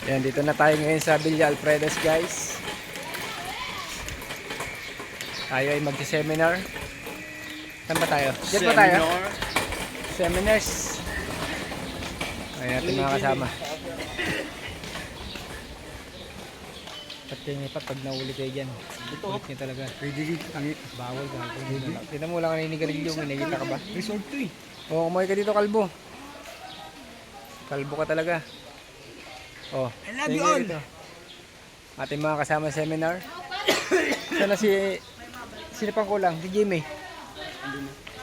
Yan, dito na tayo ngayon sa Villa Alfredos, guys. Tayo ay magsi-seminar. Saan ba tayo? Diyan ba tayo? Seminars. Ayan natin mga kasama. Pati pa pag nahuli kayo dyan. Ito niya talaga. Pwede dito tangit. Bawal ka. Tignan mo lang naninigarilyo. May nakita ka ba? Resort to eh. Oo, umuwi ka dito, kalbo. Kalbo ka talaga. Oh, I love you all. dito. Ating mga kasama seminar. Sana sino pang kulang? Si Jimmy.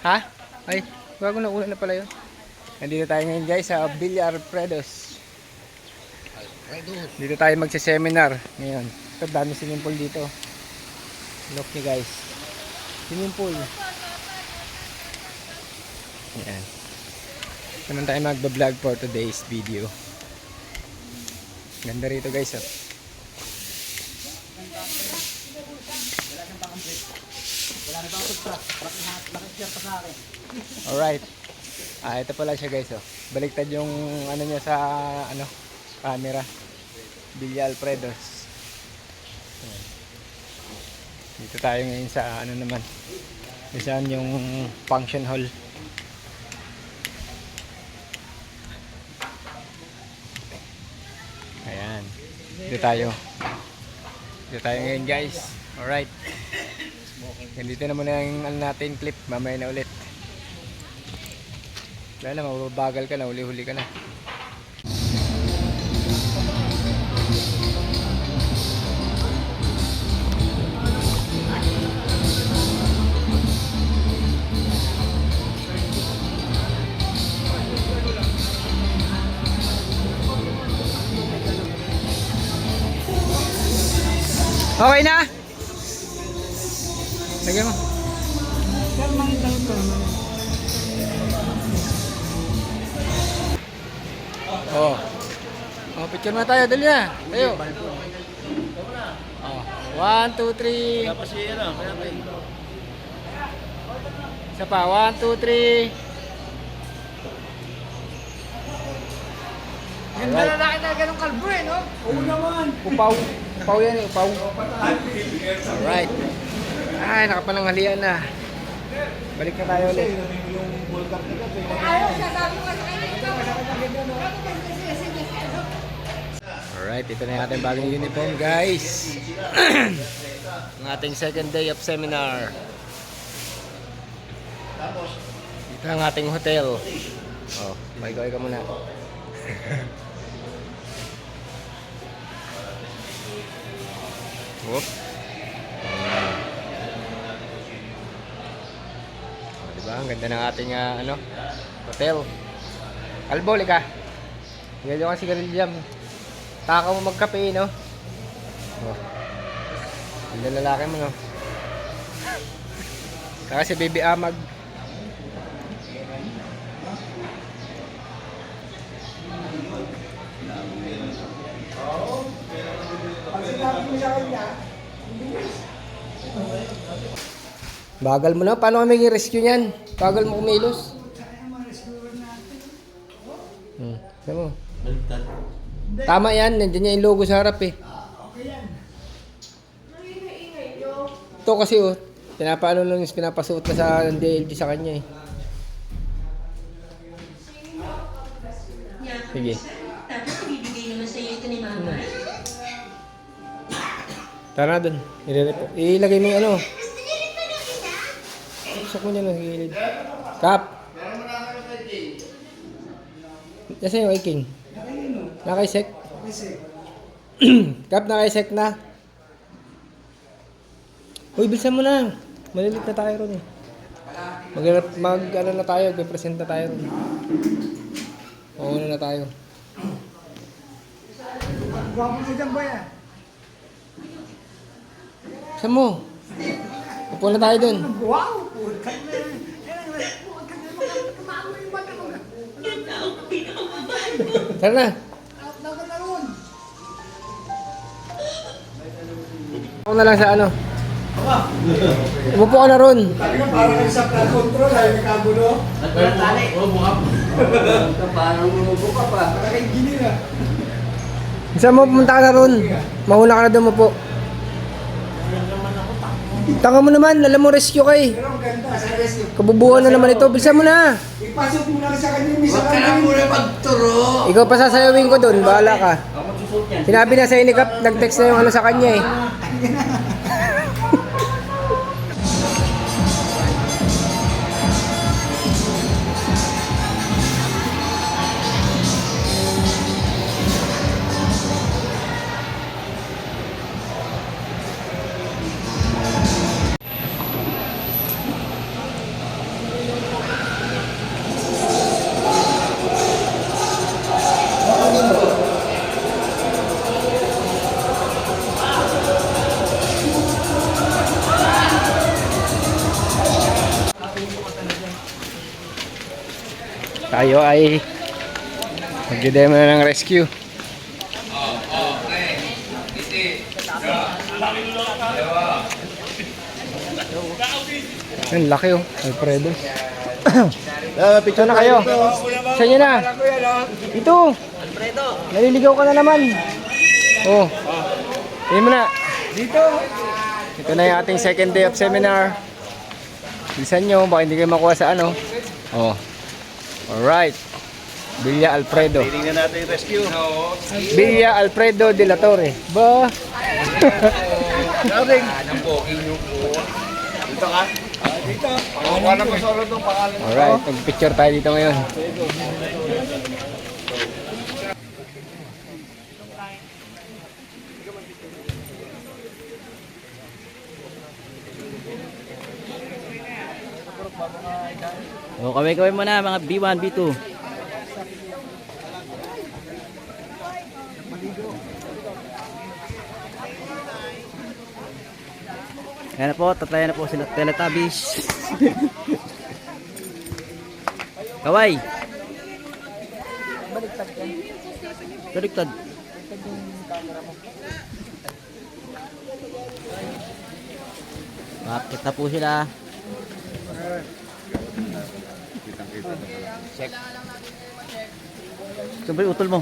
Ha? Ay, bago na una na pala yun. Nandito tayo ngayon, guys, sa Villa Alfredos. Dito tayo magse-seminar ngayon. Ito, dami swimming pool dito. Look nyo, guys. Swimming pool. Ayan. Naman tayo magbablog for today's video. Ganda rito, guys, oh. Alright. Ito pala siya, guys, oh. Baliktad yung ano niya sa camera. Villa Alfredos. Ayan. Dito tayo ngayon sa naman. Saan yung function hall. Ayan. Dito tayo. Dito tayo ngayon, guys. Alright. Dito na muna yung natin clip. Mamaya na ulit. Wala na, mababagal ka na. Huli-huli ka na. Okay na? Lagyan mo. Oh. Oh, picture na tayo. Dali na. Tayo. Oh. 1, 2, 3. Isa pa. 1, 2, 3. Ganda na lalaki na ganun kalbo eh, no? Oo naman. Upaw. Upaw yan eh. Upaw. Alright. Ay, nakapananghalian na. Balik na tayo ulit. Ayaw siya, sabi ko sa kanya. Alright, ito na yung ating bagong uniform, guys. Ang ating second day of seminar. Ito ang ating hotel. Oh, bye-bye ka muna. Whoop. Oh, diba? Ang ganda ng ating hotel. Kalbo, ka. Ganyan ka sigarilyo. Taka mo magkape, no? Oh. Ang lalaki mo, no? Saka si Baby Amag. Bagal mo na. Paano kami i-rescue niyan? Bagal mo kumilos. Sabi mo. Tama yan. Nandiyan niya yung logo sa harap eh. Ito kasi oh. Pinapaano lang yung pinapasuot na sa DLG sa kanya eh. Sige. Tapos ibibigay naman sa iyo ito ni Mama. Tara dun. Ilagay mo yung ano. Gusto ko niya ng gilid. Kap! Nasaan yung iking? Nakaisek? Kap, nakaisek na. Uy, bilisan mo na. Malilit na tayo ron eh. Ano na tayo, mag-present na tayo ron. Mauna na tayo. Gwapo mo dyan ba yan? Saan mo? Upo na tayo dun. Wow! Putang na. Huwag ka na magkakamaano yung bata mo. Tara na. Out na ka na ron. Ako na lang sa ano. Umupo ka na ron. Talaga parang kayo sa flood control, ayaw yung kagulo. Oo, bukap. Parang lumubo ka pa. Parang kayo gini na. Saan mo pumunta ka na ron? Mahuna ka na doon mo po. Tanga mo naman, alam mo rescue kay. Pero ang ganda sa rescue. Kabubuhan na naman ito. Bilisan mo na. Ipasok mo lang sa kanya yung misa. Huwag ka na muna magturo. Ikaw pa sasayawin ko doon, bahala ka. Sinabi na sa'yo ni Kap, nag-text na yung ano sa kanya eh. Tayo ay magdidemo na ng rescue. Ang laki oh, Alfredo. Picture na kayo. Sa inyo na. Ito. Alfredo. Naliligaw ka na naman. Oh. Tingin mo na. Dito. Ito na yung ating second day of seminar. Bilisan nyo, baka hindi kayo makuha sa ano. Oh. Alright. Villa Alfredo. Tingnan natin yung rescue. Villa Alfredo de la Torre. Ba? Daring. Dito ka? Dito. Pakuha na mo solo itong pangalan. Alright, mag-picture tayo dito ngayon. O, kaway-kaway mo na mga B1, B2. Ayan na po, tatlayan na po sila Teletubbies. Kaway. Baliktad. Bakit na po sila? Check. Siyempre utol mo.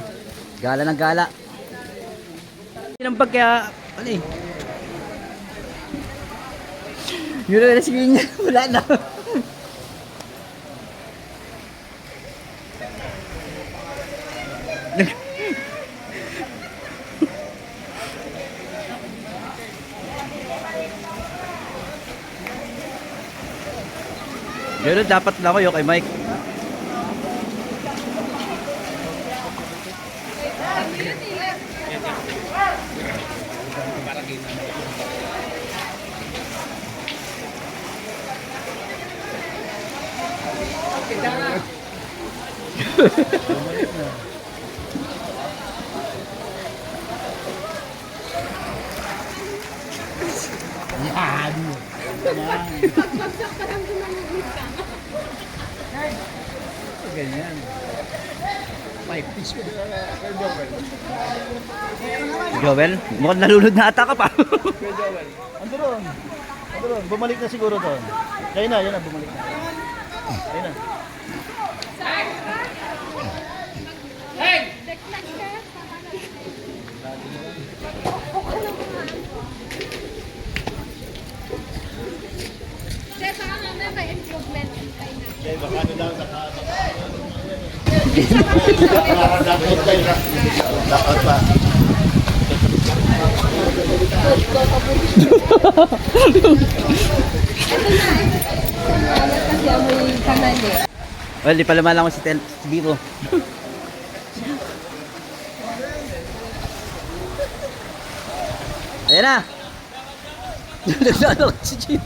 Gala ng gala. Ang pagka ano eh. Yun na sige niya. Wala na. Yun dapat lang ako kay Mike. Ganyan. Joel, mukhang nalulod na ata ka pa. Andun. Andun. Bumalik na siguro doon. Kaya na, yan na, bumalik na. Kaya na. Chef, baka mamaya may improvement kayo na. Okay, baka ano daw sa Dapat kayo. Dapat pa. Kasi amoy kanal eh. Well, di pala malang ko si Biro. Ayan na! Naglalakad si Jeep.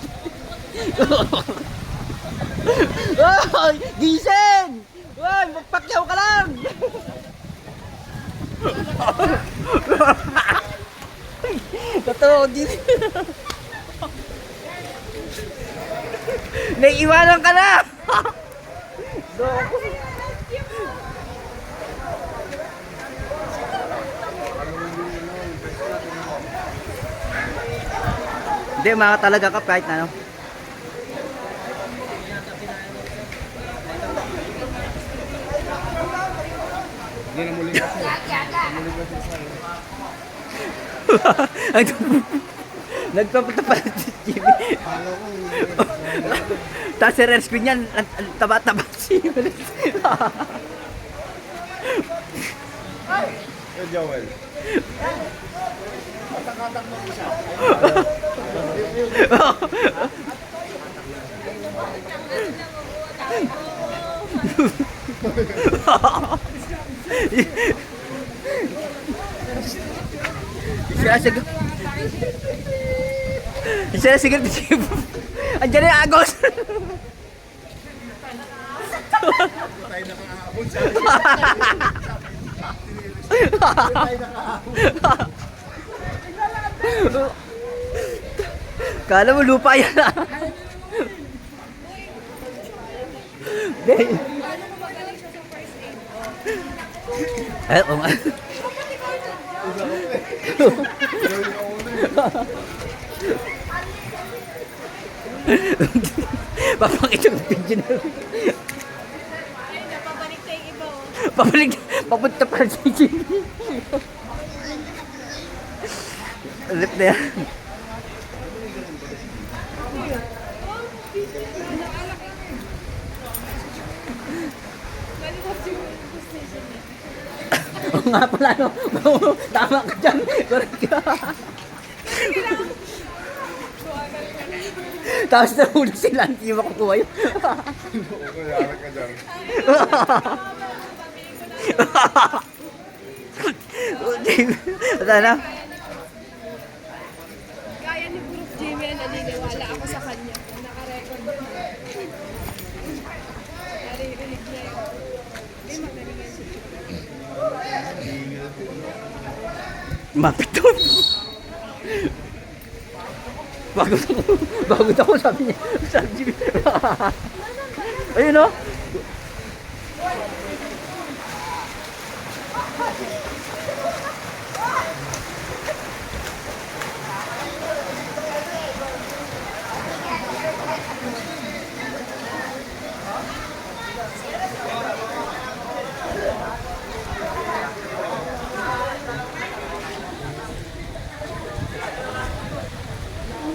Oh, gising! Uy, magpakyaw ka lang! Totoo, din. Naiiwanan ka na! Hindi, mga talaga ka kahit na ano. Hindi na muli kasi. Nagpapunta pala si Jimmy. Tapos si Rare Screen yan, ang taba-taba si Jimmy. Joel. Sinasagot. Sinasagot ni Jimmy. Andiyan na yung agos. Kala mo lupa yan ah. Eh, oo nga. Papakita ng video na. Napabalik tayo yung iba, oh. Pabalik, papunta pa rin si Jimmy. Ulit na yan. Oo nga pala, no? Tama ka dyan. Correct ka. Tapos nahuli sila, hindi makukuha yun. Kuyari ka dyan. Ano? Kaya ni Prof. Jimmy, naniniwala ako sa kanya. Naka-record. Narinig niya yun. Hindi, magaling yan siya. Mapit doon. Bago ako, sabi niya. Sabi Jimmy. Ayun o.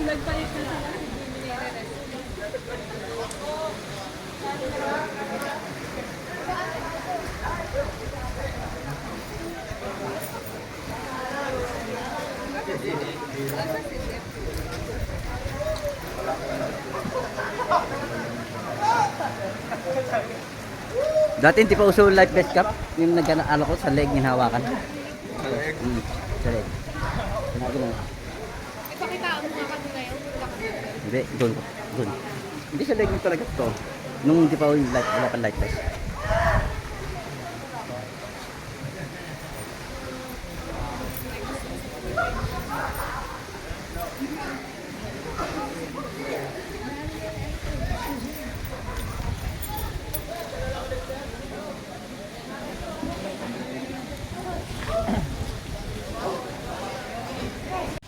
Nagpalit na sila. Hindi nire-rest. Dati hindi pa uso life vest cap. Yung nag-ano ko sa leg yung hawakan. Sa leg. Ginagawa. Ipakita mo nga kami ngayon. Hindi, doon. Doon. Hindi sa leg yung talaga to. Nung hindi pa wala pa life vest.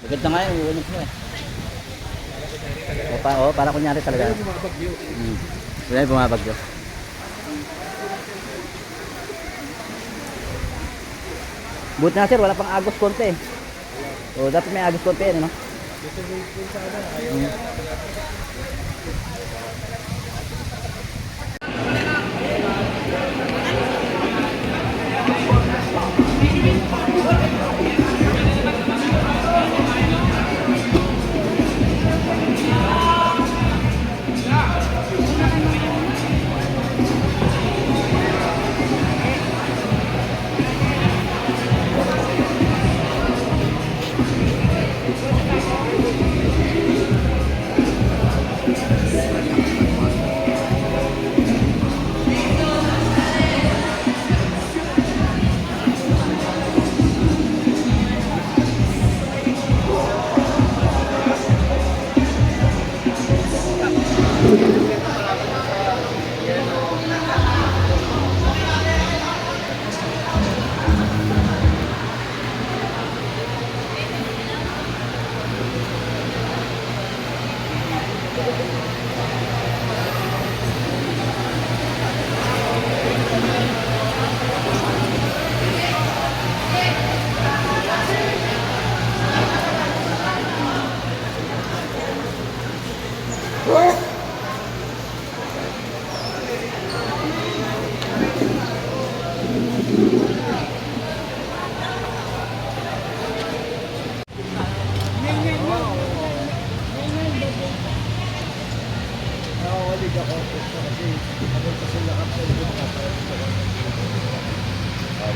Maganda nga yung uunod mo eh. Para kunyari talaga. Wala bumabagyo. Buti na sir, wala pang agos konti eh. O, dapat may agos konti eh, no?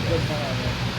lifeguard na ano.